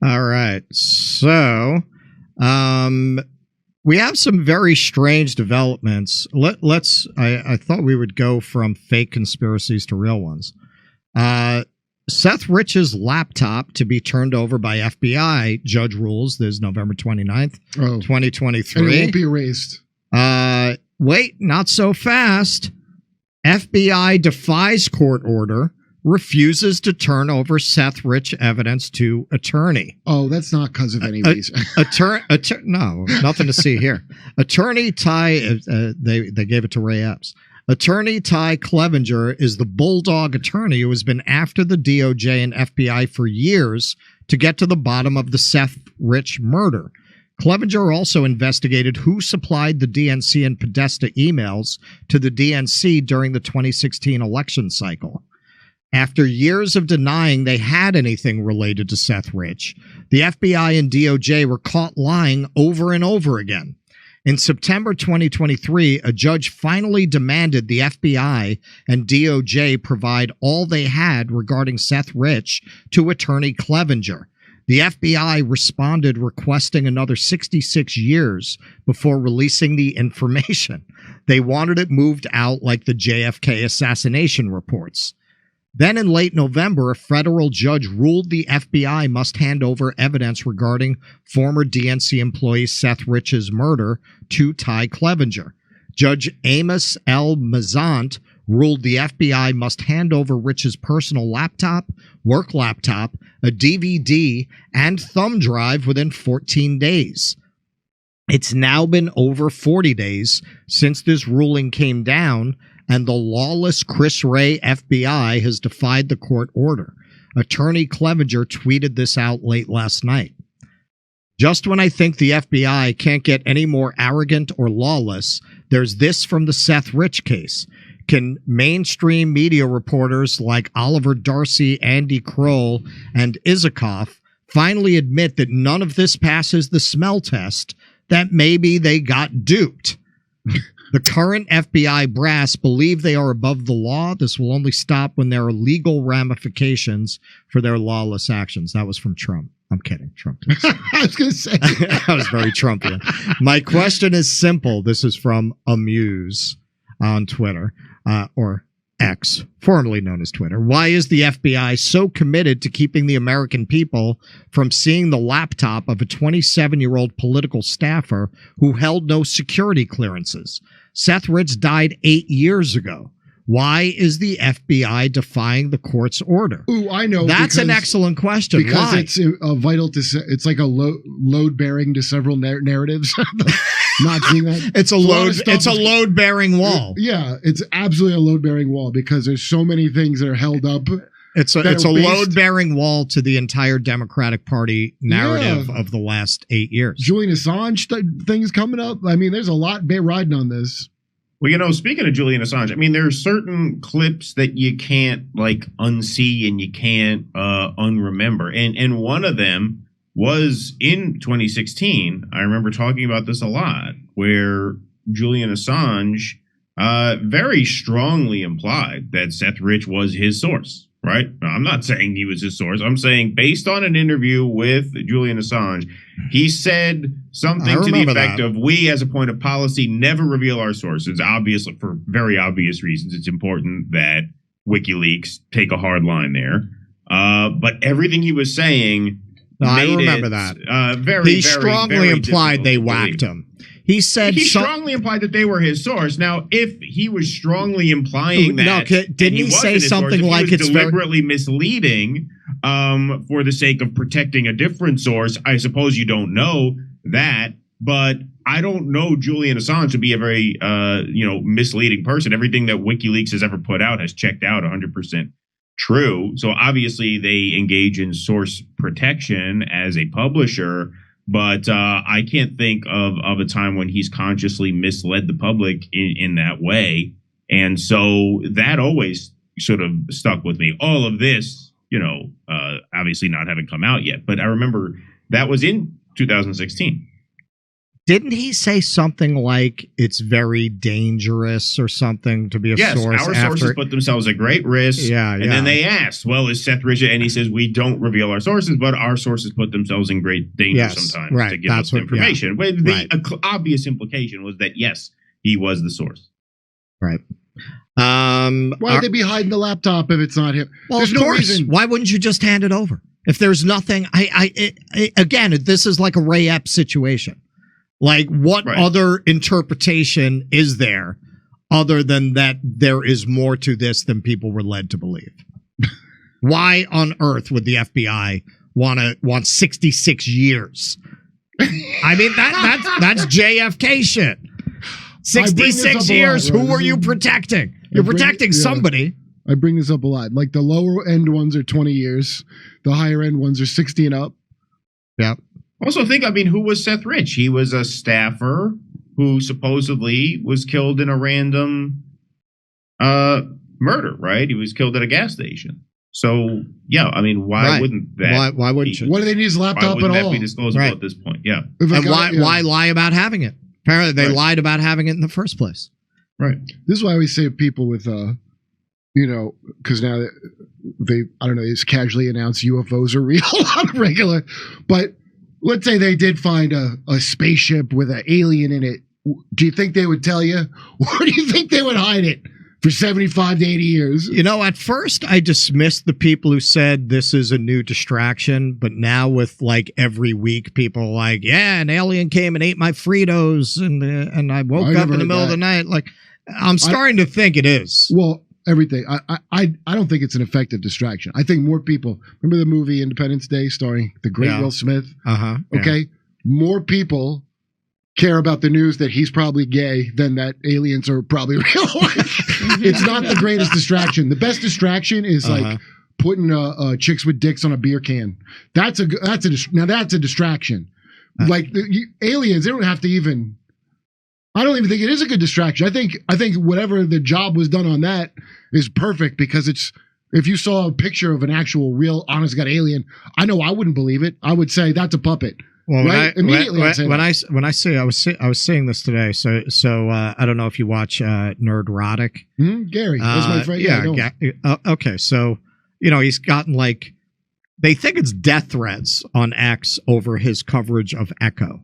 All right. So, we have some very strange developments. I thought we would go from fake conspiracies to real ones. Seth Richs' laptop to be turned over by FBI judge rules. This is November 29th, 2023. And it won't be erased. Wait, not so fast. FBI defies court order, refuses to turn over Seth Richs evidence to attorney. Oh, that's not because of any reason. No, nothing to see here. Attorney Ty, they gave it to Ray Epps. Attorney Ty Clevenger is the bulldog attorney who has been after the DOJ and FBI for years to get to the bottom of the Seth Richs murder. Clevenger also investigated who supplied the DNC and Podesta emails to the DNC during the 2016 election cycle. After years of denying they had anything related to Seth Richs, the FBI and DOJ were caught lying over and over again. In September 2023, a judge finally demanded the FBI and DOJ provide all they had regarding Seth Richs to attorney Clevenger. The FBI responded requesting another 66 years before releasing the information. They wanted it moved out like the JFK assassination reports. Then in late November, a federal judge ruled the FBI must hand over evidence regarding former DNC employee Seth Richs' murder to Ty Clevenger. Judge Amos L. Mazant ruled the FBI must hand over Richs' personal laptop, work laptop, a DVD, and thumb drive within 14 days. It's now been over 40 days since this ruling came down, and the lawless Chris Wray FBI has defied the court order. Attorney Clevenger tweeted this out late last night. Just when I think the FBI can't get any more arrogant or lawless, there's this from the Seth Richs case. Can mainstream media reporters like Oliver Darcy, Andy Kroll, and Isikoff finally admit that none of this passes the smell test, that maybe they got duped? The current FBI brass believe they are above the law. This will only stop when there are legal ramifications for their lawless actions. That was from Trump. I'm kidding. Trump. I was going to say. That was very Trumpian. My question is simple. This is from Amuse on Twitter, or X, formerly known as Twitter. Why is the FBI so committed to keeping the American people from seeing the laptop of a 27-year-old political staffer who held no security clearances? Seth Richs died 8 years ago. Why is the FBI defying the court's order? Ooh, I know. That's an excellent question. Because Why? it's vital to. It's like a load bearing to several narratives. Not seeing that. It's a load. It's a load bearing wall. Yeah, it's absolutely a load bearing wall because there's so many things that are held up. It's a load bearing wall to the entire Democratic Party narrative of the last 8 years. Julian Assange things coming up. I mean, there's a lot riding on this. Well, you know, speaking of Julian Assange, I mean, there are certain clips that you can't like unsee and you can't unremember. And one of them was in 2016. I remember talking about this a lot, where Julian Assange very strongly implied that Seth Richs was his source. Right? I'm not saying he was his source. I'm saying based on an interview with Julian Assange, he said something to the effect of, we as a point of policy never reveal our sources. Obviously, for very obvious reasons, it's important that WikiLeaks take a hard line there. But everything he was saying, I remember that. He strongly implied they whacked him. He said he strongly implied that they were his source. Now, if he was strongly implying that, didn't he say something like it's deliberately misleading for the sake of protecting a different source? I suppose you don't know that, but I don't know Julian Assange to be a very misleading person. Everything that WikiLeaks has ever put out has checked out 100% true. So obviously they engage in source protection as a publisher. But I can't think of a time when he's consciously misled the public in that way. And so that always sort of stuck with me. All of this, obviously not having come out yet. But I remember that was in 2016. Didn't he say something like it's very dangerous or something to be a source? Our sources put themselves at great risk. Yeah, and then they asked, well, is Seth Richs? And he says, we don't reveal our sources, but our sources put themselves in great danger sometimes to give us information. But the obvious implication was that, yes, he was the source. Right. Why would they be hiding the laptop if it's not him? Well, There's of no course. reason. Why wouldn't you just hand it over? If there's nothing, again, this is like a Ray Epps situation. Like, what other interpretation is there other than that there is more to this than people were led to believe? Why on earth would the FBI want 66 years? I mean, that's JFK shit. 66 years. Who were you protecting? You're protecting somebody. I bring this up a lot. Like, the lower end ones are 20 years. The higher end ones are 60 and up. Yeah. Also think, I mean, who was Seth Richs? He was a staffer who supposedly was killed in a random murder, right? He was killed at a gas station. So, yeah, I mean, why wouldn't that? Why wouldn't you? Why do they need his laptop at all? Be disclosable at this point? Yeah. And why lie about having it? Apparently, they lied about having it in the first place. Right. This is why we say people with, because now they just casually announce UFOs are real on a regular. But let's say they did find a spaceship with an alien in it. Do you think they would tell you? Or do you think they would hide it for 75 to 80 years? You know, at first I dismissed the people who said this is a new distraction, but now with like every week people are like, yeah, an alien came and ate my Fritos and I woke up in the middle of the night. Like, I'm starting to think it is. Well, everything. I don't think it's an effective distraction. I think more people, remember the movie Independence Day starring the great Will Smith? Okay. More people care about the news that he's probably gay than that aliens are probably real. It's not the greatest distraction. The best distraction is like putting chicks with dicks on a beer can. That's a distraction. Like aliens, they don't have to even. I don't even think it is a good distraction. I think whatever the job was done on that is perfect, because it's, if you saw a picture of an actual real honest god alien, I know I wouldn't believe it. I would say that's a puppet. Well, right? Immediately, I was saying this today. So I don't know if you watch Nerdrotic. Gary, that's my friend. Okay, so he's gotten like, they think it's death threats on X over his coverage of Echo.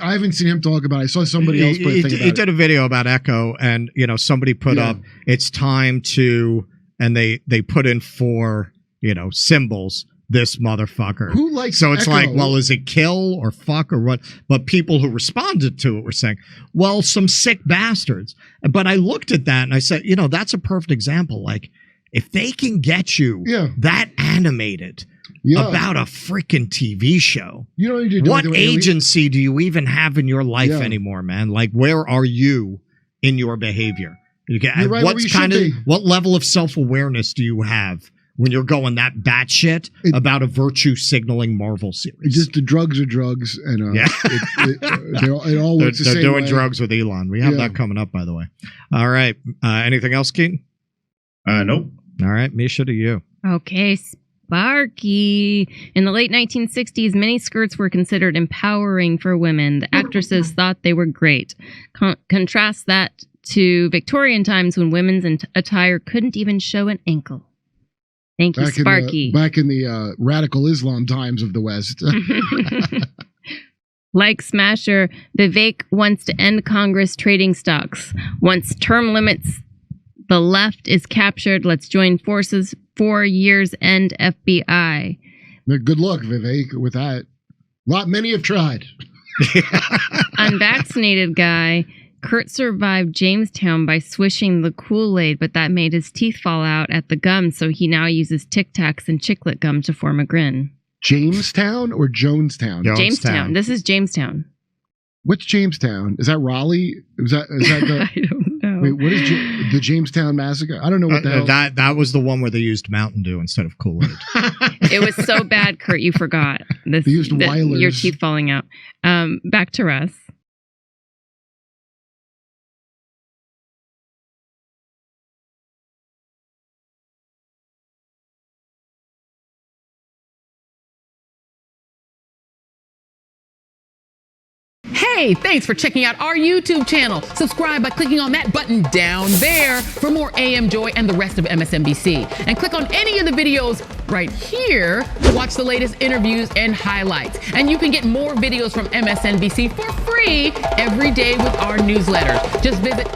I haven't seen him talk about it. I saw somebody else put a thing about it. He did a video about Echo, and somebody put up, it's time to, and they put in 4 symbols, this motherfucker. Who likes So it's Echo? like, well, is it kill or fuck or what? But people who responded to it were saying, well, some sick bastards. But I looked at that and I said, that's a perfect example. Like, if they can get you that animated about a freaking TV show, you don't need to do what agency do you even have in your life anymore, man? Like, where are you in your behavior? What level of self-awareness do you have when you're going that batshit about a virtue signaling Marvel series? Just the drugs are drugs, and it all works the same way. They're doing drugs with Elon. We have that coming up, by the way. All right. Anything else, Keaton? Nope. All right, Misha, to you. Okay, Sparky. In the late 1960s, miniskirts were considered empowering for women. The actresses thought they were great. Contrast that to Victorian times when women's attire couldn't even show an ankle. Thank you, Sparky. Back in the radical Islam times of the West. Like Smasher, Vivek wants to end Congress trading stocks. Once term limits the left is captured, let's join forces. 4 years end FBI. Good luck, Vivek, with that. Many have tried. Unvaccinated guy. Kurt survived Jamestown by swishing the Kool-Aid, but that made his teeth fall out at the gum, so he now uses Tic Tacs and chiclet gum to form a grin. Jamestown or Jonestown? Jamestown. This is Jamestown. What's Jamestown? Is that Raleigh? Is that the? I don't know. Wait, what is the Jamestown Massacre? I don't know what the hell. That was the one where they used Mountain Dew instead of Kool-Aid. It was so bad, Kurt, you forgot. They used Weilers. Your teeth falling out. Back to Russ. Hey, thanks for checking out our YouTube channel. Subscribe by clicking on that button down there for more AM Joy and the rest of MSNBC. And click on any of the videos right here to watch the latest interviews and highlights. And you can get more videos from MSNBC for free every day with our newsletter. Just visit